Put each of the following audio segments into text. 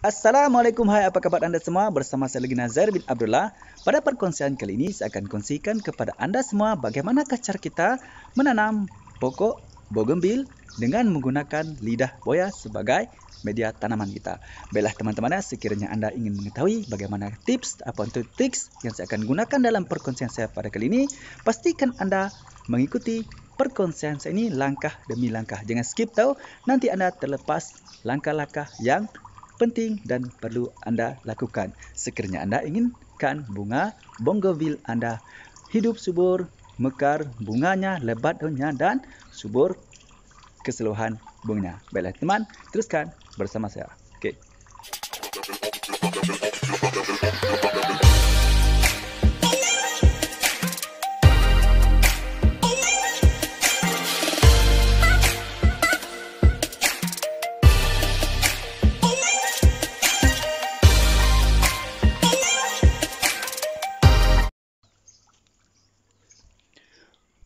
Assalamualaikum, hai, apa kabar anda semua? Bersama saya lagi Nazar bin Abdullah. Pada perkongsian kali ini saya akan kongsikan kepada anda semua bagaimana cara kita menanam pokok bougainville dengan menggunakan lidah buaya sebagai media tanaman kita. Baiklah teman-teman, sekiranya anda ingin mengetahui bagaimana tips atau tips yang saya akan gunakan dalam perkongsian saya pada kali ini, pastikan anda mengikuti perkongsian saya ini langkah demi langkah. Jangan skip tahu, nanti anda terlepas langkah-langkah yang penting dan perlu anda lakukan sekiranya anda inginkan bunga bougainville anda hidup subur, mekar bunganya, lebat daunnya dan subur keseluruhan bunganya. Baiklah teman, teruskan bersama saya. Okey.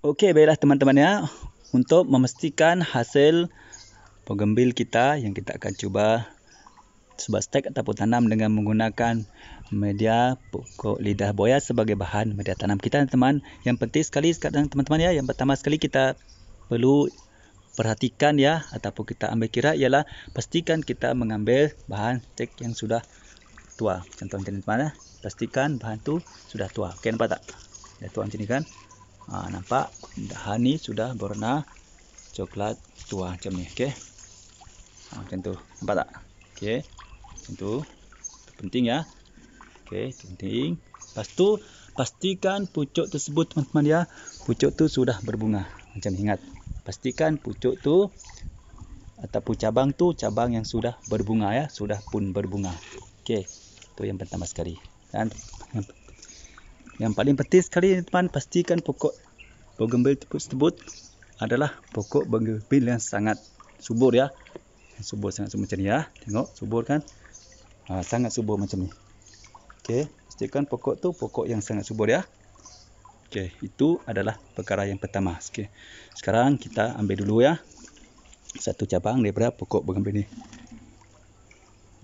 Okey, baiklah teman-teman ya. Untuk memastikan hasil bougainville kita yang kita akan cuba stek ataupun tanam dengan menggunakan media pokok lidah buaya sebagai bahan media tanam kita, teman. Yang penting sekali sekarang teman-teman ya, yang pertama sekali kita perlu perhatikan ya ataupun kita ambil kira ialah pastikan kita mengambil bahan stek yang sudah tua. Contoh teman-teman ya, pastikan bahan tu sudah tua. Okey, nampak tak? Dah tua macam ni kan? Nampak dahan ni sudah berwarna coklat tua macam ni. Okey. Macam tu. Nampak tak? Okey. Macam tu. Penting ya. Okey, penting. Lepas tu pastikan pucuk tersebut teman-teman ya, pucuk tu sudah berbunga. Macam ni, ingat. Pastikan pucuk tu ataupun cabang yang sudah berbunga ya, sudah pun berbunga. Okey. Tu yang pertama sekali. Dan yang paling penting sekali teman, pastikan pokok bougainville tersebut adalah pokok bougainville yang sangat subur ya. Subur, sangat subur macam ni ya. Tengok subur kan? Sangat subur macam ni. Okey, pastikan pokok tu pokok yang sangat subur ya. Okey, itu adalah perkara yang pertama. Okey. Sekarang kita ambil dulu ya satu cabang daripada pokok bougainville ni.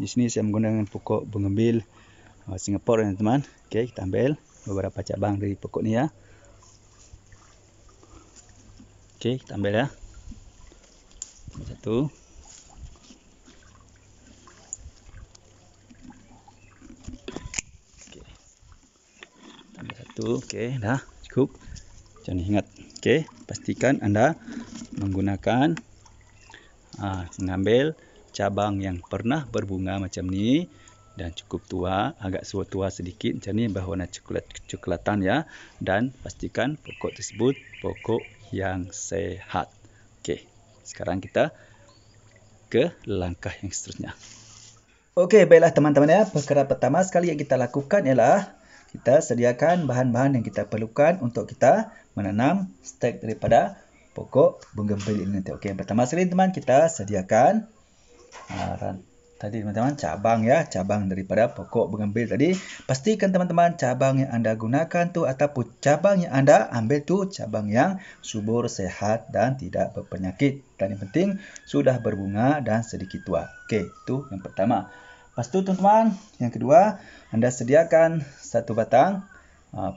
Di sini saya menggunakan pokok bougainville Singapura ya teman. Okey, kita ambil beberapa cabang dari pokok ni ya. Okey, kita ambil ya. Satu. Okey. Ambil satu. Okey, dah cukup. Macam ni, ingat. Okey, pastikan anda menggunakan mengambil cabang yang pernah berbunga macam ni dan cukup tua, agak tua sedikit macam ni, berwarna kecoklatan ya, dan pastikan pokok tersebut pokok yang sehat. Okey, sekarang kita ke langkah yang seterusnya. Okey, baiklah teman-teman ya, perkara pertama sekali yang kita lakukan ialah kita sediakan bahan-bahan yang kita perlukan untuk kita menanam stek daripada pokok bougainville ini nanti. Okey, yang pertama sekali teman, kita sediakan tadi teman-teman cabang daripada pokok bougainville tadi. Pastikan teman-teman cabang yang anda gunakan tu ataupun cabang yang anda ambil tu cabang yang subur, sehat dan tidak berpenyakit, dan yang penting sudah berbunga dan sedikit tua. Okey, itu yang pertama. Lepas tu teman-teman, yang kedua, anda sediakan satu batang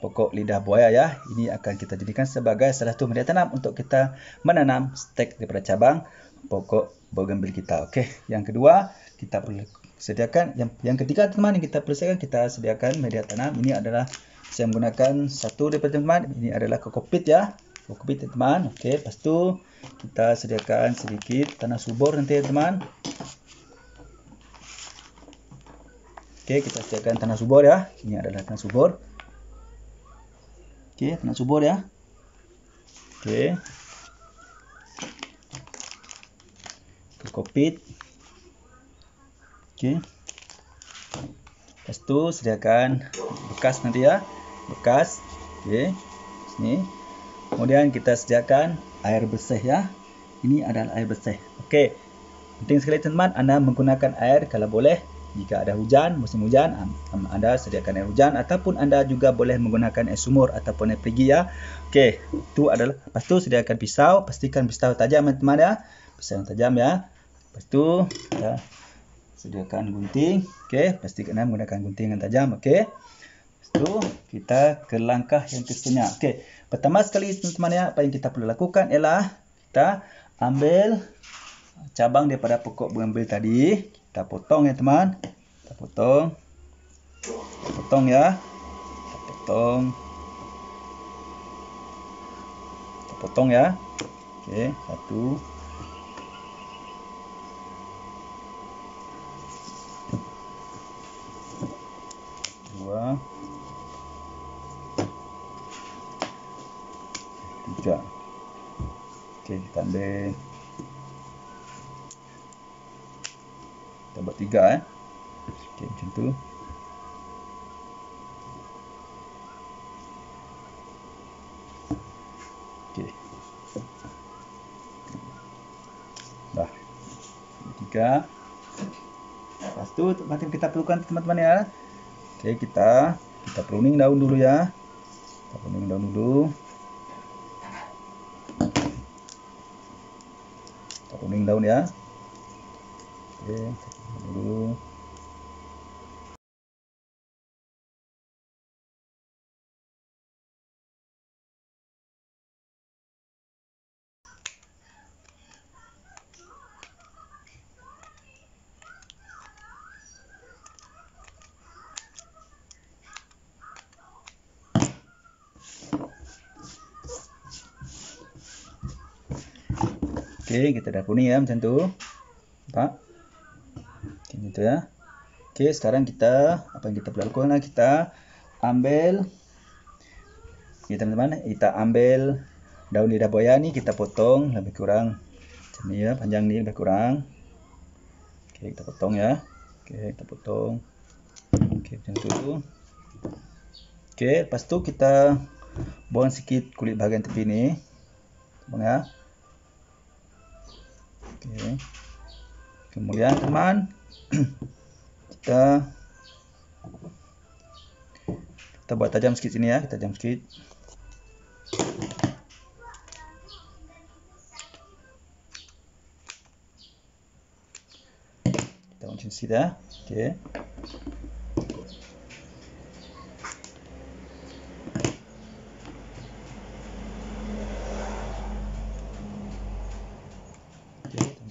pokok lidah buaya ya. Ini akan kita jadikan sebagai salah satu media tanam untuk kita menanam stek daripada cabang pokok bougainville kita. Okey, yang kedua kita perlu sediakan, yang ketiga teman, yang kita perlu sediakan, kita sediakan media tanam. Ini adalah saya menggunakan satu daripada teman, ini adalah kokopit ya, kokopit teman. Okey, lepas tu kita sediakan sedikit tanah subur nanti teman. Okey, kita sediakan tanah subur ya, ini adalah tanah subur. Okey, tanah subur ya. Okey, kokopit. Okey. Lepas tu sediakan bekas nanti ya. Bekas. Okey. Sini. Kemudian kita sediakan air bersih ya. Ini adalah air bersih. Okey. Penting sekali teman-teman, anda menggunakan air kalau boleh. Jika ada hujan, musim hujan, anda sediakan air hujan ataupun anda juga boleh menggunakan air sumur ataupun air perigi ya. Okey, itu adalah. Lepas tu sediakan pisau, pastikan pisau tajam teman-teman ya. Pisau yang tajam ya. Lepas tu ya, sediakan gunting. Okey, pastikan menggunakan gunting yang tajam. Okey. Lepas tu kita ke langkah yang seterusnya. Okey, pertama sekali teman-teman ya, apa yang kita perlu lakukan ialah kita ambil cabang daripada pokok bougainville tadi, kita potong ya teman. Kita potong. Kita potong ya. Kita potong. Kita potong ya. Okey, satu. Dua. Tiga. Okey, kita ambil. Kita buat 3 eh. Okey, macam tu. Okey. Dah. 3. Lepas tu macam kita perlukan teman-teman ya. Okey, kita pruning daun dulu ya. Kita pruning daun dulu. Kita pruning daun ya. Okey, dulu. Okey, kita dah pruning ya macam tu. Nampak? Okey, gitu ya. Okey, sekarang kita apa yang kita perlu lakukan, kita ambil teman-teman, kita ambil daun lidah buaya ni, kita potong lebih kurang macam ni ya, panjang ni lebih kurang. Okey, kita potong ya. Okey, kita potong. Okey, macam tu. Okey, lepas tu kita buang sikit kulit bahagian tepi ni. Buang ya. Okey. Kemudian teman, kita buat tajam sikit sini ya, kita tajam sikit. Kita buat macam sikit ya. Okey.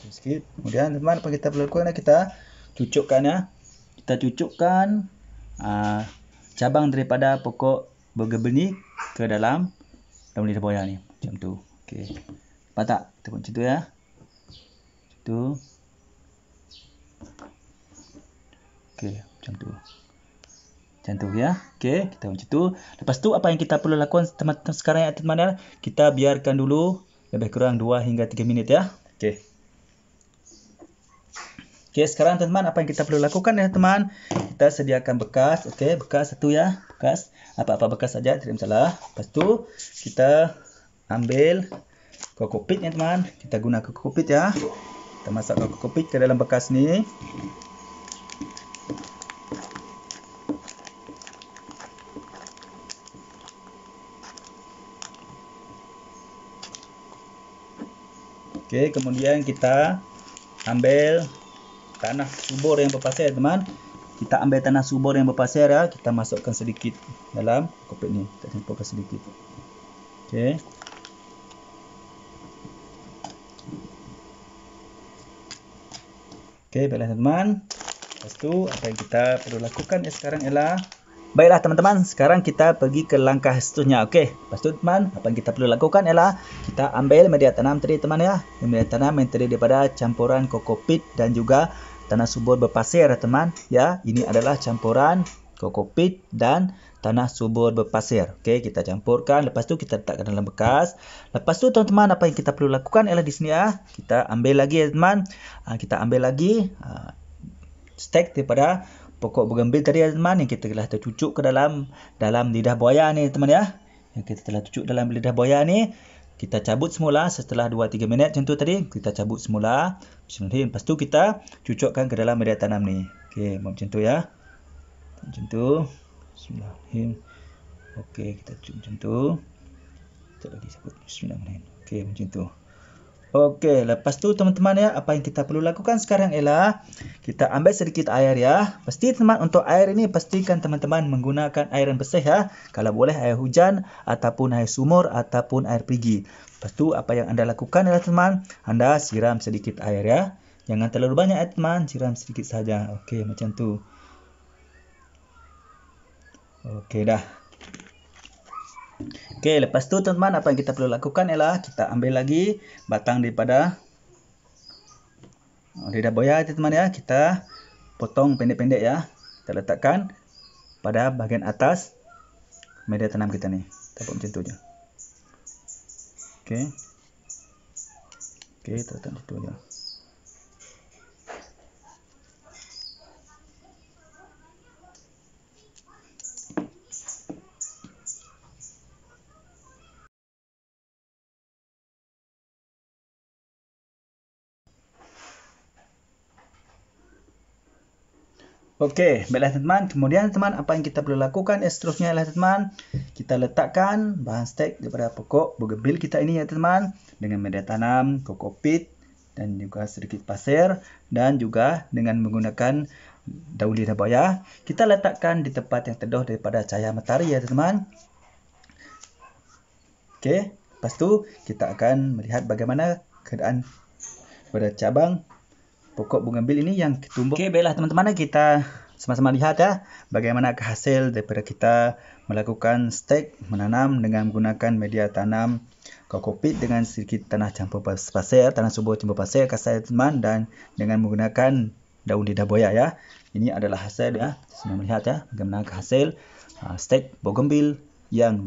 Sikit. Kemudian teman, apa kita perlu lakukan, kita cucukkan ya. Kita cucukkan cabang daripada pokok bougainville ni ke dalam daun lidah buaya ni macam tu. Okey. Nampak tak? Kita buat macam tu ya. Macam tu. Okey, macam tu. Macam tu ya. Okey, kita buat macam tu. Lepas tu apa yang kita perlu lakukan teman-teman sekarang ya teman-teman, kita biarkan dulu lebih kurang 2 hingga 3 minit ya. Okey. Okey, sekarang teman-teman apa yang kita perlu lakukan ya teman? Kita sediakan bekas, okey, bekas satu ya, bekas. Apa-apa bekas saja, tidak masalah. Lepas tu kita ambil kokopit ya teman. Kita guna kokopit ya. Kita masak kokopit ke dalam bekas ni. Okey, kemudian kita ambil tanah subur yang berpasir teman. Kita ambil tanah subur yang berpasir ya, kita masukkan sedikit dalam kokopit ni. Kita campurkan sedikit. Okey. Okey, baiklah teman. Lepas tu apa yang kita perlu lakukan sekarang ialah, baiklah teman-teman, sekarang kita pergi ke langkah seterusnya. Okey. Lepas tu teman, apa yang kita perlu lakukan ialah kita ambil media tanam tadi teman ya. Media tanam yang terdiri daripada campuran kokopit dan juga tanah subur berpasir teman ya. Ini adalah campuran kokopit dan tanah subur berpasir. Okey, kita campurkan, lepas tu kita letakkan dalam bekas. Lepas tu teman-teman, apa yang kita perlu lakukan ialah di sini ya, kita ambil lagi ya teman. Kita ambil lagi stek daripada pokok bougainville tadi ya teman, yang kita telah tercucuk ke dalam lidah buaya ni teman ya. Yang kita telah cucuk dalam lidah buaya ni, kita cabut semula setelah 2-3 minit macam tu tadi. Kita cabut semula. Lepas tu kita cucukkan ke dalam media tanam ni. Okey, macam tu ya. Macam tu. Bismillahirrahmanirrahim. Okey, kita cucuk macam tu. Sekejap lagi sebut. Bismillahirrahmanirrahim. Okey, macam tu. Okey, lepas tu teman-teman ya, apa yang kita perlu lakukan sekarang ialah kita ambil sedikit air ya. Pasti teman untuk air ini pastikan teman-teman menggunakan air yang bersih ya. Kalau boleh air hujan ataupun air sumur ataupun air perigi. Lepas tu apa yang anda lakukan ialah teman, anda siram sedikit air ya. Jangan terlalu banyak ya teman, siram sedikit saja. Okey, macam tu. Okey dah. Okey, lepas tu teman-teman apa yang kita perlu lakukan ialah kita ambil lagi batang daripada lidah buaya teman-teman ya. Kita potong pendek-pendek ya. Kita letakkan pada bahagian atas media tanam kita ni. Kita buat macam tu je. Okey. Okey, kita letak macam tu je. Okey, baiklah teman-teman. Kemudian teman, apa yang kita perlu lakukan seterusnya adalah teman, kita letakkan bahan stek daripada pokok bougainville kita ini ya teman, dengan media tanam, kokopit dan juga sedikit pasir dan juga dengan menggunakan daun lidah buaya. Kita letakkan di tempat yang teduh daripada cahaya matahari ya teman. Okey, lepas tu kita akan melihat bagaimana keadaan pada cabang pokok bougainville ini yang tumbuh. Okey, baiklah teman-teman, kita sama-sama lihat ya bagaimana hasil daripada kita melakukan stek menanam dengan menggunakan media tanam kokopit dengan sedikit tanah campur pasir, tanah subur campur pasir kasar teman, dan dengan menggunakan daun lidah buaya ya. Ini adalah hasil ya. Sama melihat ya bagaimana hasil stek bougainville yang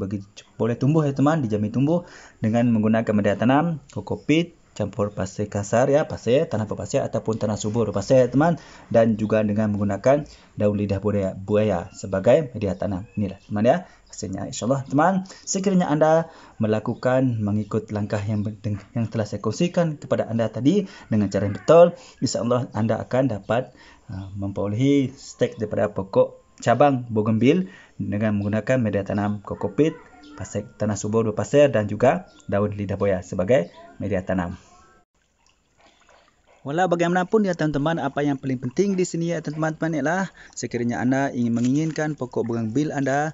boleh tumbuh ya teman, dijamin tumbuh dengan menggunakan media tanam kokopit campur pasir kasar ya, pasir, tanah berpasir ataupun tanah subur berpasir teman, dan juga dengan menggunakan daun lidah buaya sebagai media tanam. Inilah teman ya hasilnya, insyaallah teman. Sekiranya anda melakukan mengikut langkah yang telah saya kongsikan kepada anda tadi dengan cara yang betul, insyaallah anda akan dapat memperolehi stek daripada pokok cabang bougainville dengan menggunakan media tanam kokopit, pasir, tanah subur berpasir dan juga daun lidah buaya sebagai media tanam. Walau bagaimanapun ya teman-teman, apa yang paling penting di sini ya teman-teman ialah sekiranya anda menginginkan pokok bougainville anda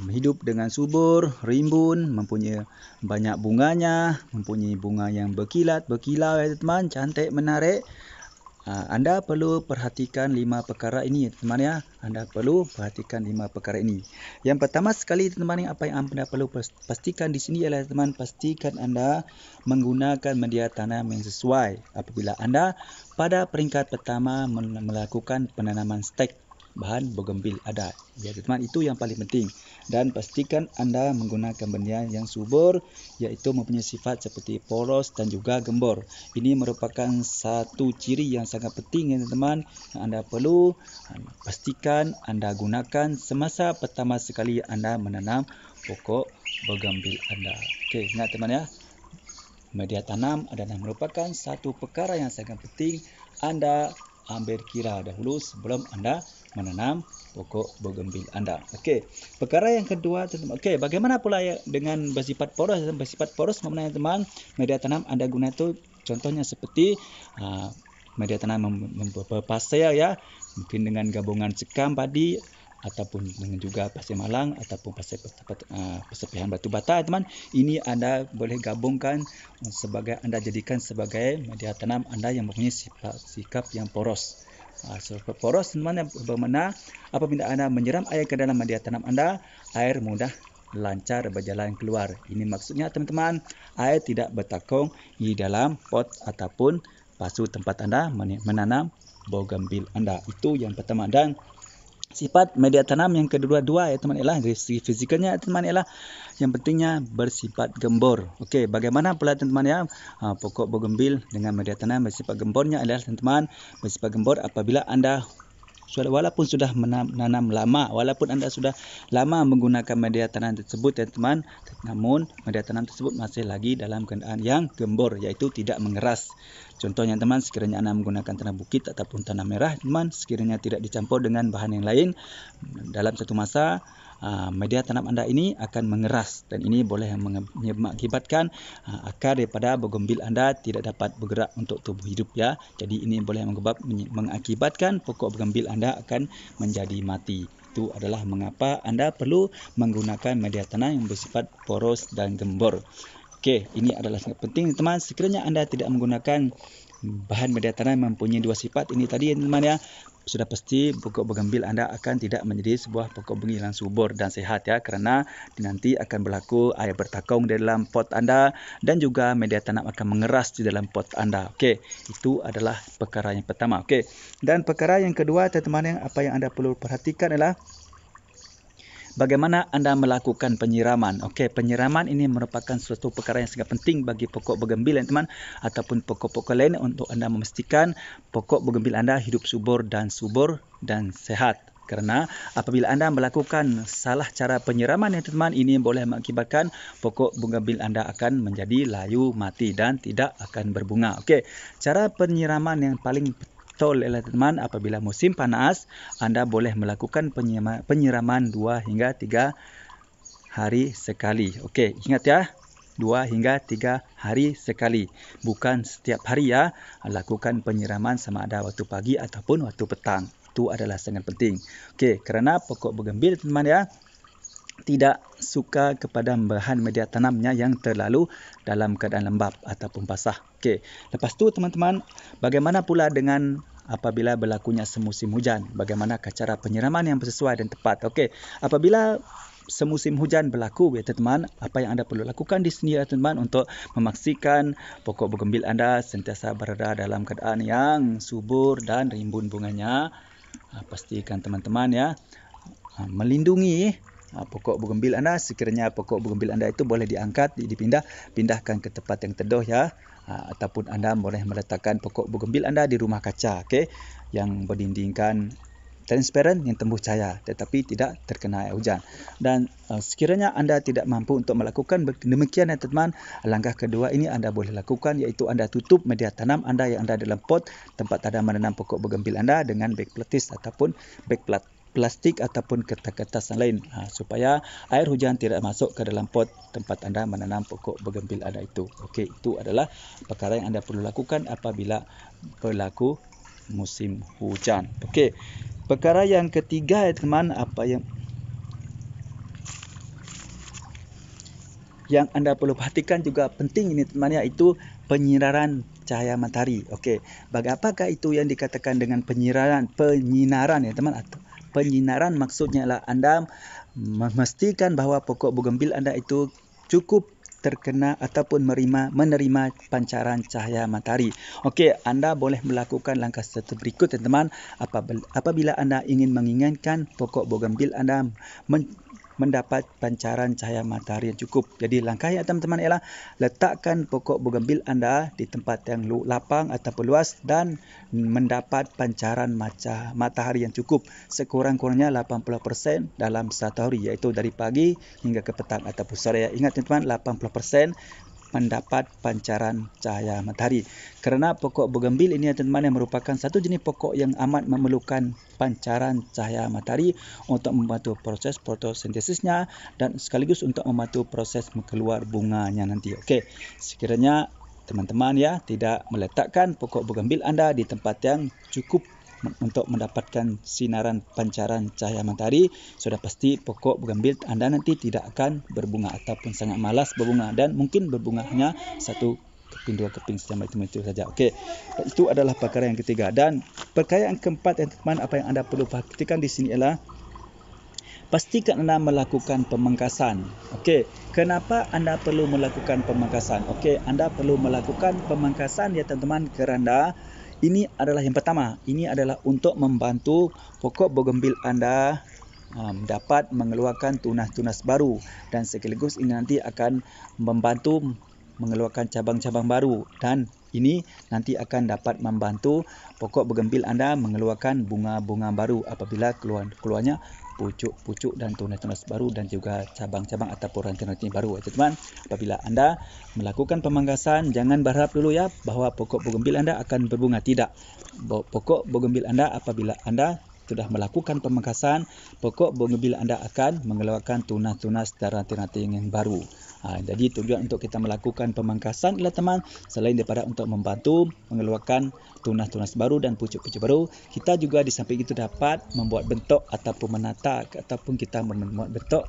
hidup dengan subur, rimbun, mempunyai banyak bunganya, mempunyai bunga yang berkilau ya teman, cantik, menarik. Anda perlu perhatikan 5 perkara ini teman ya. Anda perlu perhatikan 5 perkara ini. Yang pertama sekali teman, apa yang anda perlu pastikan di sini ialah teman, pastikan anda menggunakan media tanam yang sesuai apabila anda pada peringkat pertama melakukan penanaman stek bahan bougainville ada. Ya teman, itu yang paling penting. Dan pastikan anda menggunakan media yang subur, iaitu mempunyai sifat seperti poros dan juga gembur. Ini merupakan satu ciri yang sangat penting ya teman, yang anda perlu pastikan anda gunakan semasa pertama sekali anda menanam pokok bougainville anda. Okey, ingat teman ya, media tanam adalah merupakan satu perkara yang sangat penting anda ambil kira dahulu sebelum anda menanam pokok bougainville anda. Okey, perkara yang kedua, okey, bagaimana pula dengan bersifat poros? Bersifat poros maknanya teman, media tanam anda guna tu contohnya seperti media tanam berpasir ya, mungkin dengan gabungan sekam padi ataupun dengan juga pasir malang ataupun pasir pilihan batu bata teman. Ini anda boleh gabungkan sebagai anda jadikan sebagai media tanam anda yang mempunyai sikap yang poros. Poros teman bermakna apabila anda menyiram air ke dalam media tanam anda, air mudah lancar berjalan keluar. Ini maksudnya teman-teman, air tidak bertakung di dalam pot ataupun pasu tempat anda menanam bougainville anda. Itu yang pertama. Dan sifat media tanam yang kedua-dua ya teman ialah dari segi fizikalnya teman ialah yang pentingnya bersifat gembur. Okey, bagaimana pula teman ya pokok bougainville dengan media tanam bersifat gemburnya adalah teman bersifat gembur apabila anda walaupun sudah menanam lama, walaupun anda sudah lama menggunakan media tanam tersebut ya teman, namun media tanam tersebut masih lagi dalam keadaan yang gembur, iaitu tidak mengeras. Contohnya teman, sekiranya anda menggunakan tanah bukit ataupun tanah merah teman, sekiranya tidak dicampur dengan bahan yang lain, dalam satu masa media tanam anda ini akan mengeras, dan ini boleh mengakibatkan akar daripada bougainville anda tidak dapat bergerak untuk tumbuh hidup ya. Jadi ini boleh mengakibatkan pokok bougainville anda akan menjadi mati. Itu adalah mengapa anda perlu menggunakan media tanam yang bersifat poros dan gembur. Okey, ini adalah sangat penting teman. Sekiranya anda tidak menggunakan bahan media tanam yang mempunyai dua sifat ini tadi teman ya, sudah pasti pokok bougainville anda akan tidak menjadi sebuah pokok bunga yang subur dan sehat ya, kerana nanti akan berlaku air bertakung di dalam pot anda dan juga media tanam akan mengeras di dalam pot anda. Okey, itu adalah perkara yang pertama. Okey, dan perkara yang kedua teman-teman, apa yang anda perlu perhatikan adalah bagaimana anda melakukan penyiraman. Okey, penyiraman ini merupakan suatu perkara yang sangat penting bagi pokok bougainville teman, ataupun pokok-pokok lain untuk anda memastikan pokok bougainville anda hidup subur dan sehat. Kerana apabila anda melakukan salah cara penyiraman teman, ini boleh mengakibatkan pokok bougainville anda akan menjadi layu, mati dan tidak akan berbunga. Okey, cara penyiraman yang paling betul ialah teman, apabila musim panas anda boleh melakukan penyiraman 2 hingga 3 hari sekali. Okey, ingat ya, 2 hingga 3 hari sekali, bukan setiap hari ya. Lakukan penyiraman sama ada waktu pagi ataupun waktu petang. Itu adalah sangat penting. Okey, kerana pokok bougainville teman ya tidak suka kepada bahan media tanamnya yang terlalu dalam keadaan lembap ataupun basah. Okey, lepas tu teman-teman, bagaimana pula dengan apabila berlakunya semusim hujan? Bagaimanakah cara penyiraman yang sesuai dan tepat? Okey, apabila semusim hujan berlaku ya teman-teman, apa yang anda perlu lakukan di sini ya teman-teman untuk memastikan pokok bougainville anda sentiasa berada dalam keadaan yang subur dan rimbun bunganya. Pastikan teman-teman ya melindungi pokok bougainville anda. Sekiranya pokok bougainville anda itu boleh diangkat, dipindahkan ke tempat yang teduh ya, ataupun anda boleh meletakkan pokok bougainville anda di rumah kaca, okey, yang berdindingkan transparan yang tembus cahaya tetapi tidak terkena air hujan. Dan sekiranya anda tidak mampu untuk melakukan demikian ya teman, langkah kedua ini anda boleh lakukan, iaitu anda tutup media tanam anda yang ada dalam pot tempat anda menanam pokok bougainville anda dengan beg plastik ataupun beg plastik ataupun kertas yang lain, supaya air hujan tidak masuk ke dalam pot tempat anda menanam pokok bougainville anda itu. Okey, itu adalah perkara yang anda perlu lakukan apabila berlaku musim hujan. Okey, perkara yang ketiga ya teman, apa yang anda perlu perhatikan juga penting ini teman, iaitu penyinaran cahaya matahari. Okey, apakah itu yang dikatakan dengan penyinaran ya teman? Penyinaran maksudnya adalah anda memastikan bahawa pokok bougainville anda itu cukup terkena ataupun menerima pancaran cahaya matahari. Okey, anda boleh melakukan langkah seperti berikut teman-teman apabila anda ingin menginginkan pokok bougainville anda mendapat pancaran cahaya matahari yang cukup. Jadi langkah yang teman-teman ialah letakkan pokok bougainville anda di tempat yang lapang ataupun luas dan mendapat pancaran matahari yang cukup, sekurang-kurangnya 80% dalam satu hari, iaitu dari pagi hingga ke petang ataupun sore. Ingat teman-teman, 80% mendapat pancaran cahaya matahari. Kerana pokok bougainville ini teman-teman yang merupakan satu jenis pokok yang amat memerlukan pancaran cahaya matahari untuk membantu proses fotosintesisnya dan sekaligus untuk membantu proses keluar bunganya nanti. Okey, sekiranya teman-teman ya tidak meletakkan pokok bougainville anda di tempat yang cukup untuk mendapatkan sinaran pancaran cahaya matahari, sudah pasti pokok bougainville anda nanti tidak akan berbunga ataupun sangat malas berbunga, dan mungkin berbunga hanya 1 keping 2 keping itu saja. Okey, itu adalah perkara yang ketiga. Dan perkara yang keempat teman, apa yang anda perlu perhatikan di sini ialah pastikan anda melakukan pemangkasan. Okey, kenapa anda perlu melakukan pemangkasan? Okey, anda perlu melakukan pemangkasan ya teman-teman kerana ini adalah yang pertama, ini adalah untuk membantu pokok bougainville anda dapat mengeluarkan tunas-tunas baru, dan sekaligus ini nanti akan membantu mengeluarkan cabang-cabang baru, dan ini nanti akan dapat membantu pokok bougainville anda mengeluarkan bunga-bunga baru apabila keluarnya pucuk-pucuk dan tunas-tunas baru dan juga cabang-cabang ataupun ranting-ranting baru. Teman-teman, apabila anda melakukan pemangkasan, jangan berharap dulu ya bahawa pokok bougainville anda akan berbunga. Tidak. Pokok bougainville anda apabila anda sudah melakukan pemangkasan, pokok bougainville Anda akan mengeluarkan tunas-tunas dan ranting-ranting yang baru. Jadi tujuan untuk kita melakukan pemangkasan adalah teman, selain daripada untuk membantu mengeluarkan tunas-tunas baru dan pucuk-pucuk baru, kita juga di samping itu dapat membuat bentuk ataupun menata ataupun kita membuat bentuk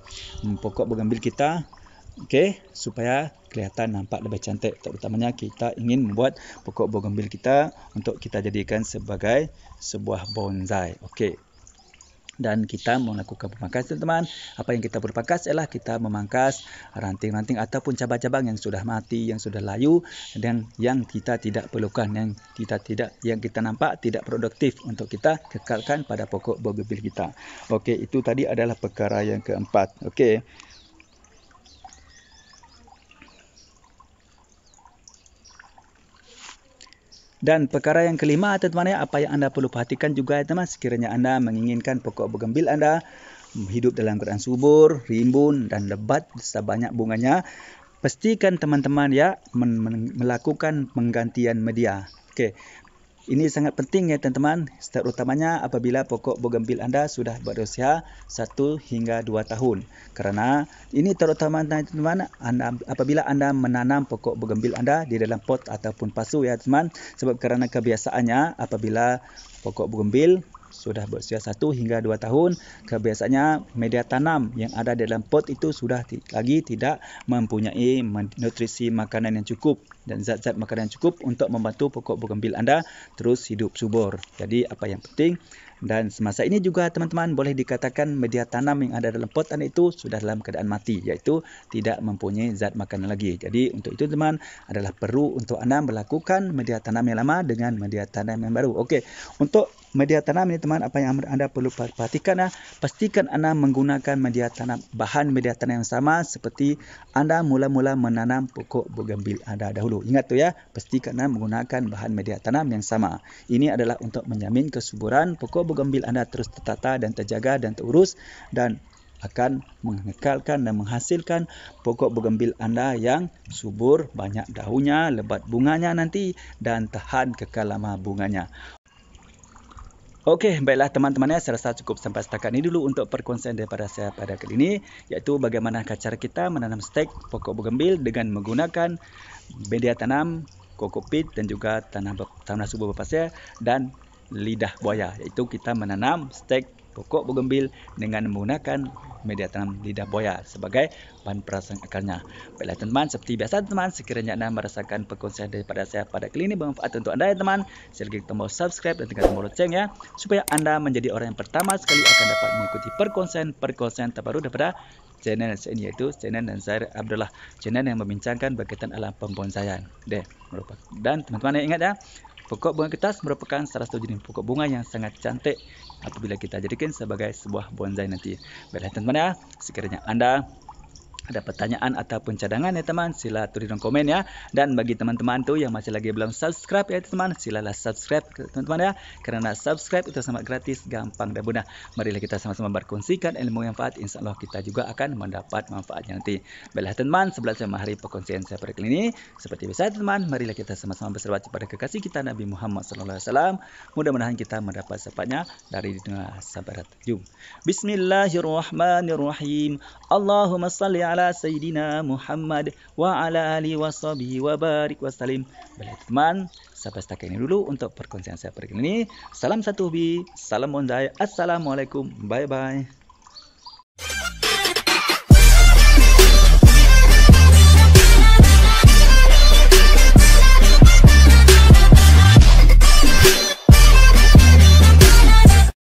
pokok bougainville kita, okey, supaya kelihatan nampak lebih cantik. Terutamanya kita ingin membuat pokok bougainville kita untuk kita jadikan sebagai sebuah bonsai. Okey. Dan kita melakukan pemangkasan teman. Apa yang kita perlu pangkas ialah kita memangkas ranting-ranting ataupun cabang-cabang yang sudah mati, yang sudah layu dan yang kita tidak perlukan, yang kita nampak tidak produktif untuk kita kekalkan pada pokok bougainville kita. Okey, itu tadi adalah perkara yang keempat. Okey. Dan perkara yang kelima teman-teman, apa yang anda perlu perhatikan juga teman, sekiranya anda menginginkan pokok bougainville anda hidup dalam keadaan subur, rimbun dan lebat sebanyak bunganya, pastikan teman-teman ya melakukan penggantian media. Okey. Ini sangat penting ya teman-teman, terutamanya apabila pokok bougainville anda sudah berusia 1 hingga 2 tahun. Kerana ini terutama teman-teman, apabila anda menanam pokok bougainville anda di dalam pot ataupun pasu ya teman, sebab kerana kebiasaannya apabila pokok bougainville sudah berusia 1 hingga 2 tahun, kebiasaannya media tanam yang ada dalam pot itu sudah lagi tidak mempunyai nutrisi makanan yang cukup dan zat-zat makanan yang cukup untuk membantu pokok bougainville anda terus hidup subur. Jadi apa yang penting, dan semasa ini juga teman-teman boleh dikatakan media tanam yang ada dalam pot anda itu sudah dalam keadaan mati, iaitu tidak mempunyai zat makanan lagi. Jadi untuk itu teman adalah perlu untuk anda melakukan media tanam yang lama dengan media tanam yang baru. Okey, untuk media tanam ini teman, apa yang anda perlu perhatikan, pastikan anda menggunakan bahan media tanam yang sama seperti anda mula-mula menanam pokok bougainville anda dahulu. Ingat tu ya, pastikan anda menggunakan bahan media tanam yang sama. Ini adalah untuk menjamin kesuburan pokok bougainville anda terus tertata dan terjaga dan terurus, dan akan mengekalkan dan menghasilkan pokok bougainville anda yang subur, banyak daunnya, lebat bunganya nanti dan tahan kekal lama bunganya. Okey, baiklah teman-teman ya, saya rasa cukup sampai setakat ini dulu untuk perkongsian daripada saya pada kali ini, iaitu bagaimana cara kita menanam stek pokok bougainville dengan menggunakan media tanam, kokopit dan juga tanah subur berpasir dan lidah buaya, iaitu kita menanam stek pokok bougainville dengan menggunakan media tanam lidah buaya sebagai bahan perangsang akarnya. Baiklah teman-teman, seperti biasa teman, sekiranya anda merasakan perkongsian daripada saya pada kali ini bermanfaat untuk anda ya teman, silahkan tombol subscribe dan tekan tombol lonceng ya, supaya anda menjadi orang yang pertama sekali akan dapat mengikuti perkongsian terbaru daripada channel saya ini, iaitu channel Nazar Abdullah, channel yang membincangkan berkaitan alam pembonsaian. Dan teman-teman yang ingat ya, pokok bunga kertas merupakan salah satu jenis pokok bunga yang sangat cantik apabila kita jadikan sebagai sebuah bonsai nanti. Baiklah teman-teman ya, sekiranya anda ada pertanyaan ataupun cadangan ya teman, sila tulis dalam komen ya. Dan bagi teman-teman tu yang masih lagi belum subscribe ya teman, silalah subscribe teman-teman ya. Kerana subscribe itu sangat gratis, gampang dan mudah. Marilah kita sama-sama berkongsikan ilmu yang manfaat, insya-Allah kita juga akan mendapat manfaatnya nanti. Baiklah teman, sebelum saya mengakhiri perkongsian saya pada kali ini, seperti biasa teman, marilah kita sama-sama berselawat kepada kekasih kita Nabi Muhammad sallallahu alaihi wasallam. Mudah-mudahan kita mendapat syafaatnya dari dunia sampai akhirat. Jom. Bismillahirrahmanirrahim. Allahumma salli ala Sayyidina Muhammad wa ala alihi wa sahbihi wa barik wa salim. Baiklah teman, sampai setakat ini dulu untuk perkongsian saya pada kali ini. Salam satu hobi, salam bonsai. Assalamualaikum. Bye bye.